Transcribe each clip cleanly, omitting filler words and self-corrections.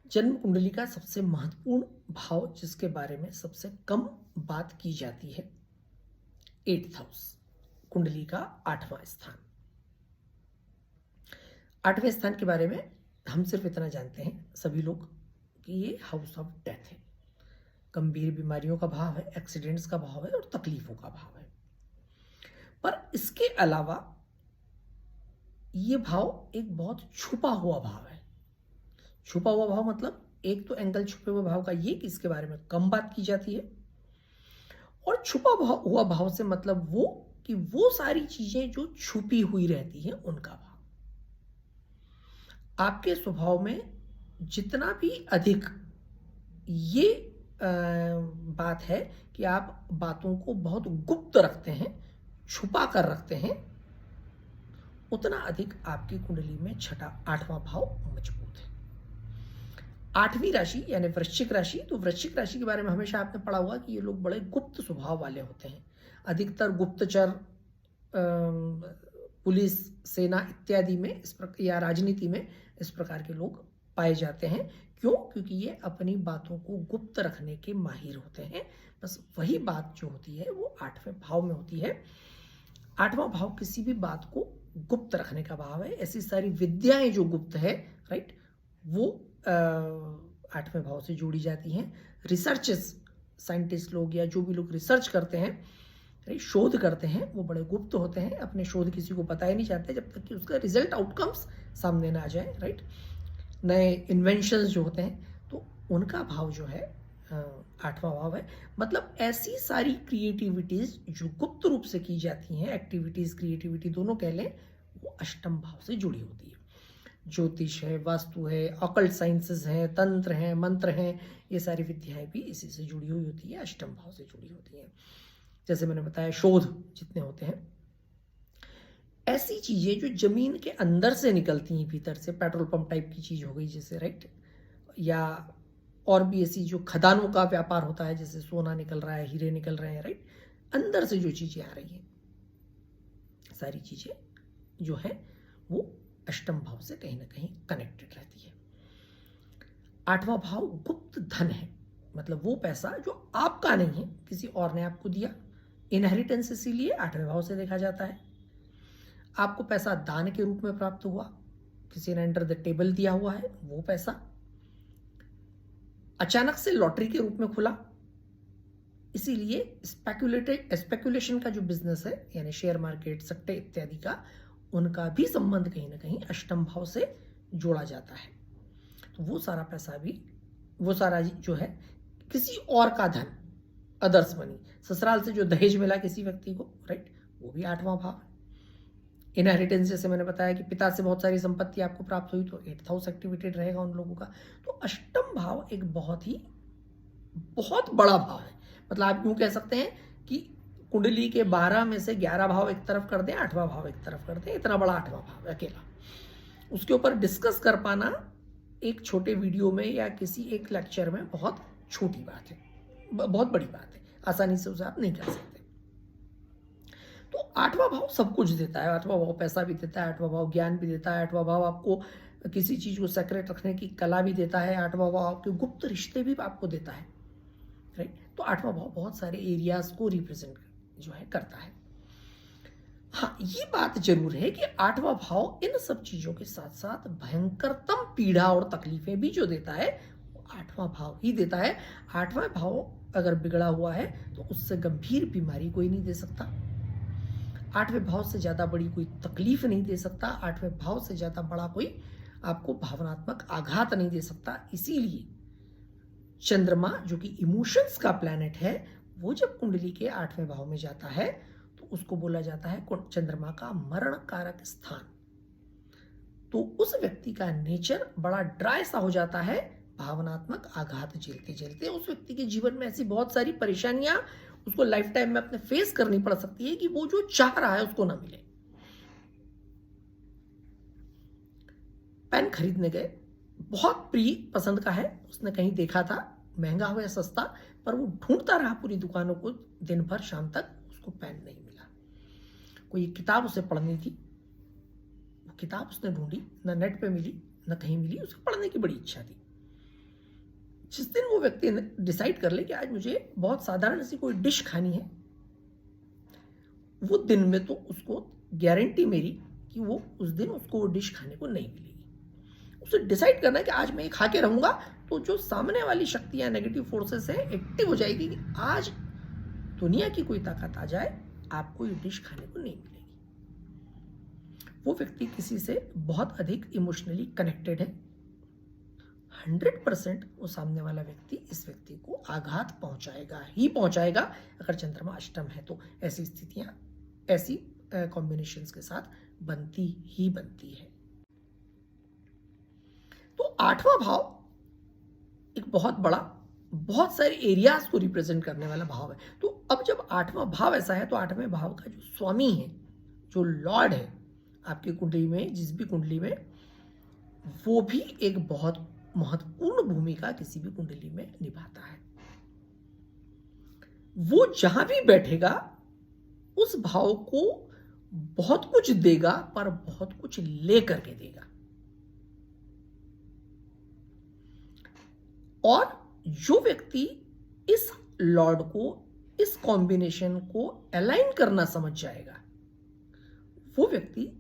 जन्म कुंडली का सबसे महत्वपूर्ण भाव जिसके बारे में सबसे कम बात की जाती है, 8th हाउस, कुंडली का 8वां स्थान। 8वें स्थान के बारे में हम सिर्फ इतना जानते हैं सभी लोग कि ये हाउस ऑफ डेथ है, गंभीर बीमारियों का भाव है, एक्सीडेंट्स का भाव है और तकलीफों का भाव है। पर इसके अलावा ये भाव एक बहुत छुपा हुआ भाव है। छुपा हुआ भाव मतलब एक तो एंगल छुपे हुए भाव का ये कि इसके बारे में कम बात की जाती है, और छुपा हुआ भाव से मतलब वो कि वो सारी चीजें जो छुपी हुई रहती हैं उनका भाव। आपके स्वभाव में जितना भी अधिक ये बात है कि आप बातों को बहुत गुप्त रखते हैं, छुपा कर रखते हैं, उतना अधिक आपकी कुंडली में छठा 8वां भाव मजबूत है। 8वीं राशि यानी वृश्चिक राशि, तो वृश्चिक राशि के बारे में हमेशा आपने पढ़ा होगा कि ये लोग बड़े गुप्त स्वभाव वाले होते हैं। अधिकतर गुप्तचर, पुलिस, सेना इत्यादि में या राजनीति में इस प्रकार के लोग पाए जाते हैं। क्यों? क्योंकि ये अपनी बातों को गुप्त रखने के माहिर होते हैं। बस वही बात जो होती है वो 8वें भाव में होती है। 8वां भाव किसी भी बात को गुप्त रखने का भाव है। ऐसी सारी विद्याएं जो गुप्त है, राइट, वो 8वें भाव से जोड़ी जाती हैं। रिसर्चेस, साइंटिस्ट लोग या जो भी लोग रिसर्च करते हैं, शोध करते हैं, वो बड़े गुप्त होते हैं। अपने शोध किसी को पता ही नहीं चाहते जब तक कि उसका रिजल्ट, आउटकम्स सामने ना आ जाए, राइट। नए इन्वेंशंस जो होते हैं तो उनका भाव जो है 8वां भाव है। मतलब ऐसी सारी क्रिएटिविटीज जो गुप्त रूप से की जाती हैं, एक्टिविटीज, क्रिएटिविटी दोनों कह लें, वो अष्टम भाव से जुड़ी होती है। ज्योतिष है, वास्तु है, ऑकल्ट साइंसेस हैं, तंत्र हैं, मंत्र हैं, ये सारी विद्याएं भी इसी से जुड़ी हुई होती है, अष्टम भाव से जुड़ी होती हैं। जैसे मैंने बताया, शोध जितने होते हैं, ऐसी चीजें जो जमीन के अंदर से निकलती हैं, भीतर से, पेट्रोल पंप टाइप की चीज हो गई जैसे, राइट, या और भी ऐसी जो खदानों का व्यापार होता है, जैसे सोना निकल रहा है, हीरे निकल रहे हैं, राइट, अंदर से जो चीजें आ रही हैं, सारी चीजें जो है वो अष्टम भाव से कहीं ना कहीं कनेक्टेड रहती है। 8वां भाव गुप्त धन है, मतलब वो पैसा जो आपका नहीं है, किसी और ने आपको दिया, इनहेरिटेंस, इसीलिए 8वें भाव से देखा जाता है। आपको पैसा दान के रूप में प्राप्त हुआ, किसी ने अंडर द टेबल दिया हुआ है, वो पैसा अचानक से लॉटरी के रूप में खुला, इसीलिए स्पेकुलेशन का जो बिजनेस है, यानी शेयर मार्केट, सट्टे इत्यादि का, उनका भी संबंध कहीं ना कहीं अष्टम भाव से जोड़ा जाता है। तो वो सारा पैसा भी, वो सारा जो है किसी और का धन, अदर्स मनी, ससुराल से जो दहेज मिला किसी व्यक्ति को, राइट, वो भी 8वां भाव है। इनहेरिटेंस, जैसे मैंने बताया कि पिता से बहुत सारी संपत्ति आपको प्राप्त हुई, तो 8th हाउस एक्टिवेटेड रहेगा उन लोगों का। तो अष्टम भाव एक बहुत बड़ा भाव है। मतलब आप यूं कह सकते हैं कि कुंडली के 12 में से 11 भाव एक तरफ कर दें, 8वां भाव एक तरफ कर दें, इतना बड़ा 8वां भाव अकेला। उसके ऊपर डिस्कस कर पाना एक छोटे वीडियो में या किसी एक लेक्चर में बहुत छोटी बात है, बहुत बड़ी बात है, आसानी से उसे आप नहीं कर सकते। तो 8वां भाव सब कुछ देता है। 8वां भाव पैसा भी देता है, 8वां भाव ज्ञान भी देता है, 8वां भाव आपको किसी चीज को सेक्रेट रखने की कला भी देता है, 8वां भाव आपके गुप्त रिश्ते भी आपको देता है, राइट। तो 8वां भाव बहुत सारे एरियाज को रिप्रेजेंट जो है करता है। हाँ, ये बात जरूर है कि 8वां भाव इन सब चीजों के साथ साथ भयंकरतम पीड़ा और तकलीफें भी जो देता है, वो 8वां भाव ही देता है। 8वां भाव अगर बिगड़ा हुआ है तो उससे गंभीर बीमारी कोई नहीं दे सकता। 8वें भाव से ज्यादा बड़ी कोई तकलीफ नहीं दे सकता। 8वें भाव से ज्यादा बड़ा कोई आपको भावनात्मक आघात नहीं दे सकता। इसीलिए चंद्रमा, जो कि इमोशंस का प्लैनेट है, वो जब कुंडली के 8वें भाव में जाता है तो उसको बोला जाता है चंद्रमा का मरण कारक स्थान। तो उस व्यक्ति का नेचर बड़ा ड्राई सा हो जाता है, भावनात्मक आघात झेलते झेलते। उस व्यक्ति के जीवन में ऐसी बहुत सारी परेशानियां उसको लाइफ टाइम में अपने फेस करनी पड़ सकती है कि वो जो चाह रहा है उसको ना मिले। पेन खरीदने गए, बहुत प्रिय पसंद का है, उसने कहीं देखा था, महंगा हो या सस्ता, पर वो ढूंढता रहा पूरी दुकानों को दिन भर, शाम तक उसको पेन नहीं मिला। कोई किताब उसे पढ़नी थी, वो किताब उसने ढूंढी, ना नेट पे मिली ना कहीं मिली, उसे पढ़ने की बड़ी इच्छा थी। जिस दिन वो व्यक्ति डिसाइड कर ले कि आज मुझे बहुत साधारण सी कोई डिश खानी है, वो दिन में तो उसको गारंटी मेरी कि वो उस दिन उसको वो डिश खाने को नहीं मिलेगी। उसे डिसाइड करना है कि आज मैं ये खा के रहूंगा, तो जो सामने वाली शक्तियां नेगेटिव फोर्सेस है एक्टिव हो जाएगी कि आज दुनिया की कोई ताकत आ जाए, आपको ये डिश खाने को नहीं मिलेगी। वो व्यक्ति किसी से बहुत अधिक इमोशनली कनेक्टेड है। 100% वो सामने वाला व्यक्ति इस व्यक्ति को आघात पहुंचाएगा ही पहुंचाएगा अगर चंद्रमा अष्टम है तो। ऐसी स्थितियां, ऐसी कॉम्बिनेशंस के साथ बनती ही बनती है। तो 8वां भाव एक बहुत बड़ा, बहुत सारे एरियाज को रिप्रेजेंट करने वाला भाव है। तो अब जब 8वां भाव ऐसा है, तो 8वें भाव का जो स्वामी है, जो लॉर्ड है आपकी कुंडली में, जिस भी कुंडली में, वो भी एक बहुत महत्वपूर्ण भूमिका किसी भी कुंडली में निभाता है। वो जहां भी बैठेगा उस भाव को बहुत कुछ देगा, पर बहुत कुछ लेकर के देगा। और जो व्यक्ति इस लॉर्ड को, इस कॉम्बिनेशन को अलाइन करना समझ जाएगा, वो व्यक्ति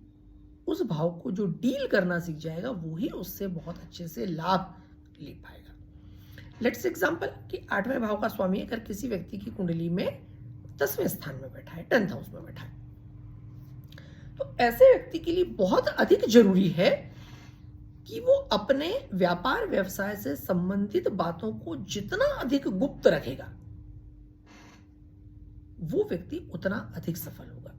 उस भाव को जो डील करना सीख जाएगा, वो ही उससे बहुत अच्छे से लाभ ले पाएगा। लेट्स एग्जांपल कि 8वें भाव का स्वामी अगर किसी व्यक्ति की कुंडली में 10वें स्थान में बैठा है, 10th हाउस में बैठा है, तो ऐसे व्यक्ति के लिए बहुत अधिक जरूरी है कि वो अपने व्यापार व्यवसाय से संबंधित बातों को जितना अधिक गुप्त रखेगा, वो व्यक्ति उतना अधिक सफल होगा।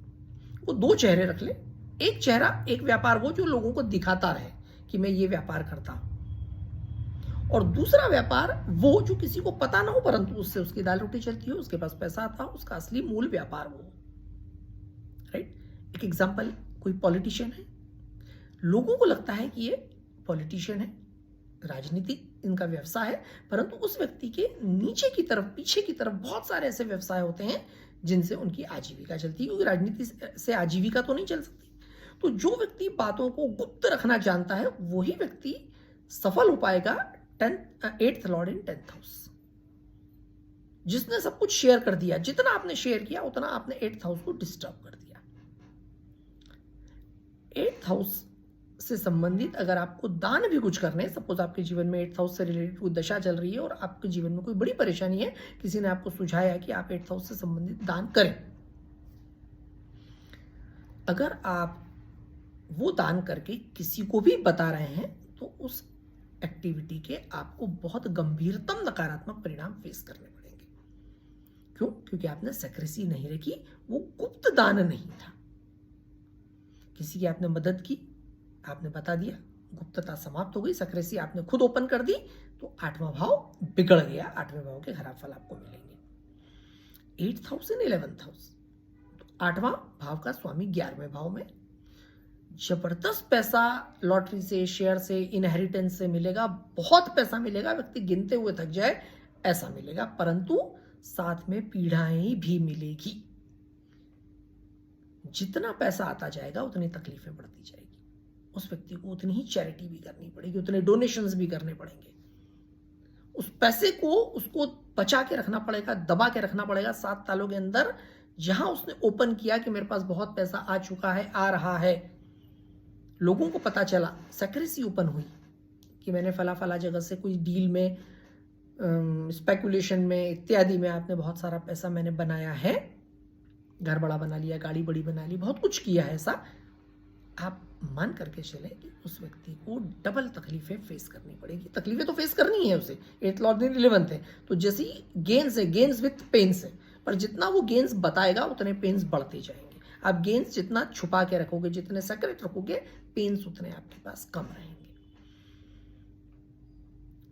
वो 2 चेहरे रख ले, एक चेहरा, एक व्यापार वो जो लोगों को दिखाता रहे कि मैं ये व्यापार करता हूं, और दूसरा व्यापार वो जो किसी को पता ना हो परंतु उससे उसकी दाल रोटी चलती हो, उसके पास पैसा आता हो, उसका असली मूल व्यापार वो। राइट? एक एग्जांपल, कोई पॉलिटिशियन है, लोगों को लगता है कि ये पॉलिटिशियन है, राजनीति इनका व्यवसाय है, परंतु उस व्यक्ति के नीचे की तरफ, पीछे की तरफ बहुत सारे ऐसे व्यवसाय होते हैं जिनसे उनकी आजीविका चलती है, क्योंकि राजनीति से आजीविका तो नहीं चल सकती। तो जो व्यक्ति बातों को गुप्त रखना जानता है, वही व्यक्ति सफल हो पाएगा 8th लॉर्ड इन 10th हाउस। जिसने सब कुछ शेयर कर दिया, जितना आपने शेयर किया उतना आपने 8th हाउस को डिस्टर्ब कर दिया। 8th हाउस से संबंधित अगर आपको दान भी कुछ करने, सपोज आपके जीवन में 8th हाउस से रिलेटेड कोई दशा चल रही है और आपके जीवन में कोई बड़ी परेशानी है, किसी ने आपको सुझाया है कि आप 8th हाउस से संबंधित दान करें, अगर आप वो दान करके किसी को भी बता रहे हैं, तो उस एक्टिविटी के आपको बहुत गंभीरतम नकारात्मक परिणाम फेस करने पड़ेंगे। क्यों? क्योंकि आपने सेक्रेसी नहीं रखी, वो गुप्त दान नहीं था। किसी की आपने मदद की, आपने बता दिया, गुप्तता समाप्त हो गई, सेक्रेसी आपने खुद ओपन कर दी, तो 8वां भाव बिगड़ गया, 8वें भाव के खराब फल आपको मिलेंगे। 8th house in 11th house, तो 8वां भाव का स्वामी 11वें भाव में, जबरदस्त पैसा लॉटरी से, शेयर से, इनहेरिटेंस से मिलेगा, बहुत पैसा मिलेगा, व्यक्ति गिनते हुए थक जाए ऐसा मिलेगा, परंतु साथ में पीड़ाएं भी मिलेगी। जितना पैसा आता जाएगा उतनी तकलीफें बढ़ती जाएगी, उस व्यक्ति को उतनी ही चैरिटी भी करनी पड़ेगी, उतने डोनेशंस भी करने पड़ेंगे, उस पैसे को उसको बचा के रखना पड़ेगा, दबा के रखना पड़ेगा 7 सालों के अंदर। जहां उसने ओपन किया कि मेरे पास बहुत पैसा आ चुका है, आ रहा है, लोगों को पता चला, सेक्रेसी ओपन हुई कि मैंने फला फला जगह से कोई डील में, स्पेकुलेशन में इत्यादि में आपने बहुत सारा पैसा मैंने बनाया है, घर बड़ा बना लिया, गाड़ी बड़ी बना ली, बहुत कुछ किया है ऐसा, आप मान करके चले कि उस व्यक्ति को डबल तकलीफें फेस करनी पड़ेगी। तकलीफें तो फेस करनी है उसे, 8th लॉर्ड इन 11th है, तो जैसी गेन्स है, गेन्स विथ पेन्स है, पर जितना वो गेन्स बताएगा उतने पेन्स बढ़ते जाएंगे। आप गेन्स जितना छुपा के रखोगे, जितने सेक्रेट रखोगे, पेन्स उतने आपके पास कम रहेंगे।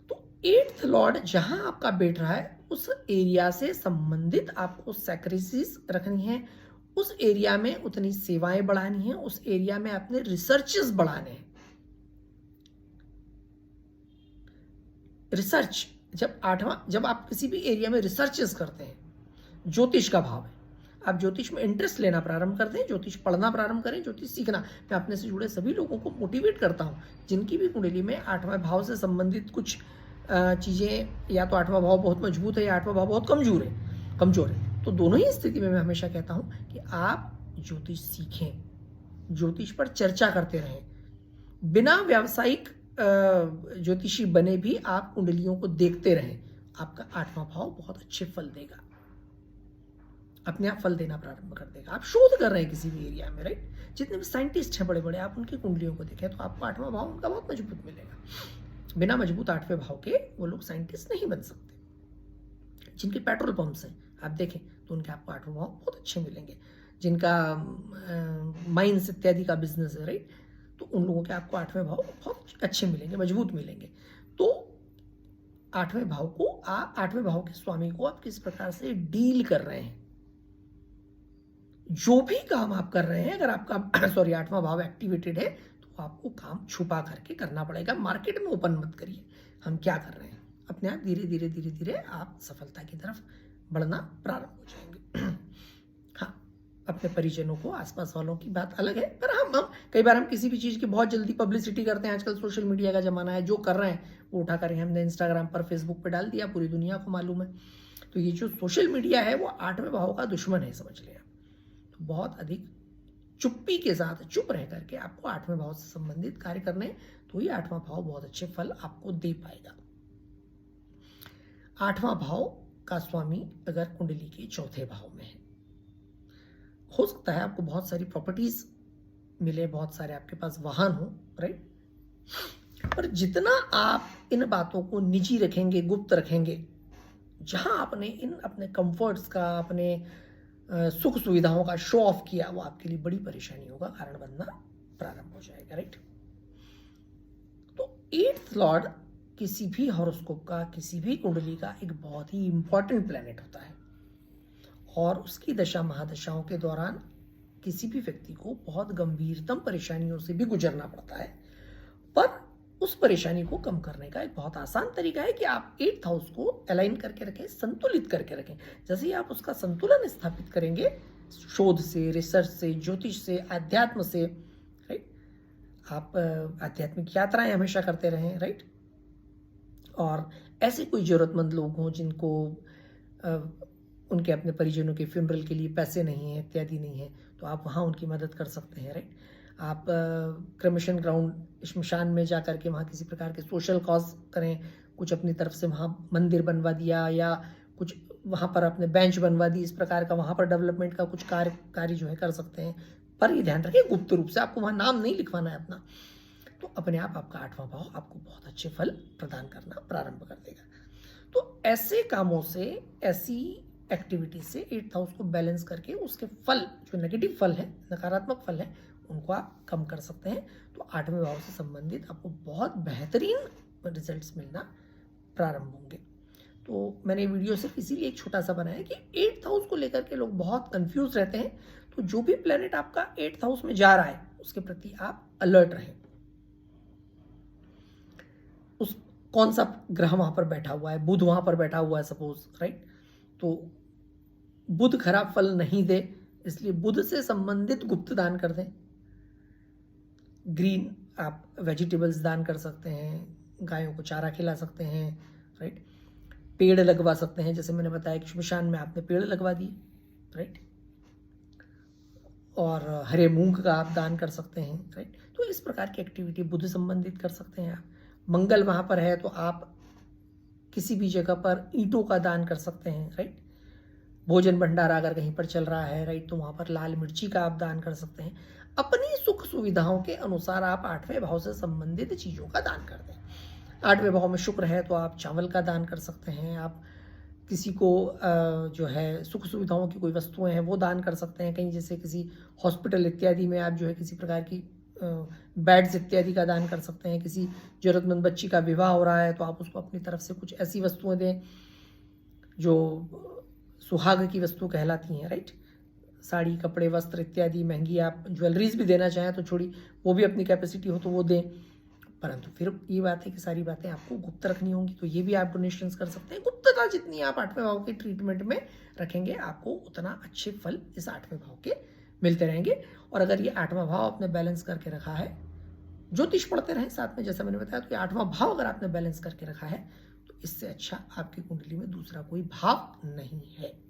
तो 8th लॉर्ड जहां आपका बैठ रहा है, उस एरिया से संबंधित आपको सेक्रेसीज रखनी है, उस एरिया में उतनी सेवाएं बढ़ानी है, उस एरिया में अपने रिसर्चेस बढ़ाने हैं। रिसर्च, जब आप किसी भी एरिया में रिसर्चेस करते हैं, ज्योतिष का भाव है, आप ज्योतिष में इंटरेस्ट लेना प्रारंभ कर दें, ज्योतिष पढ़ना प्रारंभ करें, ज्योतिष सीखना। मैं अपने से जुड़े सभी लोगों को मोटिवेट करता हूं जिनकी भी कुंडली में 8वें भाव से संबंधित कुछ चीज़ें, या तो आठवां भाव बहुत मजबूत है या आठवां भाव बहुत कमज़ोर है। तो दोनों ही स्थिति में मैं हमेशा कहता हूँ कि आप ज्योतिष सीखें, ज्योतिष पर चर्चा करते रहें। बिना व्यावसायिक ज्योतिषी बने भी आप कुंडलियों को देखते रहें, आपका आठवां भाव बहुत अच्छे फल देगा, अपने आप फल देना प्रारंभ कर देगा। आप शोध कर रहे हैं किसी भी एरिया में, राइट, जितने भी साइंटिस्ट हैं बड़े बड़े, आप उनकी कुंडलियों को देखें तो आपको आठवां भाव उनका बहुत मजबूत मिलेगा। बिना मजबूत आठवें भाव के वो लोग साइंटिस्ट नहीं बन सकते। जिनके पेट्रोल पंप्स हैं आप देखें तो उनके आपको आठवें भाव बहुत अच्छे मिलेंगे। जिनका माइंस इत्यादि का बिजनेस है, राइट, तो उन लोगों के आपको आठवें भाव बहुत अच्छे मिलेंगे, मजबूत मिलेंगे। तो आठवें भाव के स्वामी को आप किस प्रकार से डील कर रहे हैं, जो भी काम आप कर रहे हैं, अगर आपका आठवां भाव एक्टिवेटेड है तो आपको काम छुपा करके करना पड़ेगा। मार्केट में ओपन मत करिए हम क्या कर रहे हैं, अपने आप धीरे धीरे आप सफलता की तरफ बढ़ना प्रारंभ हो जाएंगे। हाँ, अपने परिजनों को, आसपास वालों की बात अलग है, पर हम कई बार हम किसी भी चीज़ की बहुत जल्दी पब्लिसिटी करते हैं। आजकल सोशल मीडिया का जमाना है, जो कर रहे हैं वो उठा कर हमने इंस्टाग्राम पर, फेसबुक पर डाल दिया, पूरी दुनिया को मालूम है। तो ये जो सोशल मीडिया है वो आठवें भाव का दुश्मन है, समझ लिया। तो बहुत अधिक चुप्पी के साथ चुप रह करके आपको आठवें भाव से संबंधित कार्य करने, तो ये आठवां भाव बहुत अच्छे फल आपको दे पाएगा। आठवां भाव का स्वामी अगर कुंडली के चौथे भाव में है, हो सकता है आपको बहुत सारी प्रॉपर्टीज मिले, बहुत सारे आपके पास वाहन हो, राइट, पर जितना आप इन बातों को निजी रखेंगे, गुप्त रखेंगे, जहां आपने इन अपने कंफर्ट्स का, अपने सुख सुविधाओं का शो ऑफ किया, वो आपके लिए बड़ी परेशानियों का कारण बनना प्रारंभ हो जाएगा, राइट। तो 8th लॉर्ड किसी भी हॉरोस्कोप का, किसी भी कुंडली का एक बहुत ही इंपॉर्टेंट प्लैनेट होता है, और उसकी दशा महादशाओं के दौरान किसी भी व्यक्ति को बहुत गंभीरतम परेशानियों से भी गुजरना पड़ता है। पर उस परेशानी को कम करने का एक बहुत आसान तरीका है कि आप 8th हाउस को अलाइन करके रखें, संतुलित करके रखें। जैसे ही आप उसका संतुलन स्थापित करेंगे, शोध से, रिसर्च से, ज्योतिष से, अध्यात्म से, राइट, आप आध्यात्मिक यात्राएं हमेशा करते रहें, राइट, और ऐसे कोई जरूरतमंद लोग हों जिनको उनके अपने परिजनों के फ्यूनरल के लिए पैसे नहीं है, इत्यादि नहीं है, तो आप वहाँ उनकी मदद कर सकते हैं, राइट। आप क्रमेशन ग्राउंड श्मशान में जा कर के वहाँ किसी प्रकार के सोशल कॉज करें, कुछ अपनी तरफ से वहाँ मंदिर बनवा दिया, या कुछ वहाँ पर अपने बेंच बनवा दी, इस प्रकार का वहाँ पर डेवलपमेंट का कुछ कार्य जो है कर सकते हैं। पर ये ध्यान रखें, गुप्त रूप से, आपको वहाँ नाम नहीं लिखवाना है अपना। तो अपने आप आपका आठवां भाव आपको बहुत अच्छे फल प्रदान करना प्रारंभ कर देगा। तो ऐसे कामों से, ऐसी एक्टिविटी से 8th हाउस को बैलेंस करके उसके फल, जो नेगेटिव फल है, नकारात्मक फल है, उनको आप कम कर सकते हैं। तो आठवें भाव से संबंधित आपको बहुत बेहतरीन रिजल्ट्स मिलना प्रारंभ होंगे। तो मैंने वीडियो सिर्फ इसीलिए एक छोटा सा बनाया कि 8th हाउस को लेकर के लोग बहुत कंफ्यूज रहते हैं। तो जो भी प्लेनेट आपका 8th हाउस में जा रहा है उसके प्रति आप अलर्ट रहें। उस कौन सा ग्रह वहां पर बैठा हुआ है, बुध वहां पर बैठा हुआ है सपोज, राइट, तो बुध खराब फल नहीं दे, इसलिए बुध से संबंधित गुप्त दान कर दें। ग्रीन आप वेजिटेबल्स दान कर सकते हैं, गायों को चारा खिला सकते हैं, राइट, पेड़ लगवा सकते हैं, जैसे मैंने बताया कि श्मशान में आपने पेड़ लगवा दिए, राइट, और हरे मूंग का आप दान कर सकते हैं, राइट। तो इस प्रकार की एक्टिविटी बुध संबंधित कर सकते हैं आप। मंगल वहां पर है तो आप किसी भी जगह पर ईंटों का दान कर सकते हैं, राइट। भोजन भंडारा अगर कहीं पर चल रहा है, राइट, तो वहां पर लाल मिर्ची का आप दान कर सकते हैं। अपनी सुख सुविधाओं के अनुसार आप आठवें भाव से संबंधित चीजों का दान कर दें। आठवें भाव में शुक्र है तो आप चावल का दान कर सकते हैं। आप किसी को जो है सुख सुविधाओं की कोई वस्तुएं हैं वो दान कर सकते हैं। कहीं जैसे किसी हॉस्पिटल इत्यादि में आप जो है किसी प्रकार की बेड्स इत्यादि का दान कर सकते हैं। किसी जरूरतमंद बच्ची का विवाह हो रहा है तो आप उसको अपनी तरफ से कुछ ऐसी वस्तुएं दें जो सुहाग की वस्तु कहलाती हैं, राइट। साड़ी, कपड़े, वस्त्र इत्यादि, महंगी आप ज्वेलरीज भी देना चाहें तो छोड़ी, वो भी अपनी कैपेसिटी हो तो वो दें। परंतु फिर ये बात है कि सारी बातें आपको गुप्त रखनी होंगी, तो ये भी आप डोनेशंस कर सकते हैं। गुप्तता जितनी आप आठवें भाव के ट्रीटमेंट में रखेंगे आपको उतना अच्छे फल इस आठवें भाव के मिलते रहेंगे। और अगर ये आठवां भाव आपने बैलेंस करके रखा है, ज्योतिष पढ़ते रहें साथ में, जैसा मैंने बताया, तो ये आठवां भाव अगर आपने बैलेंस करके रखा है तो इससे अच्छा आपकी कुंडली में दूसरा कोई भाव नहीं है।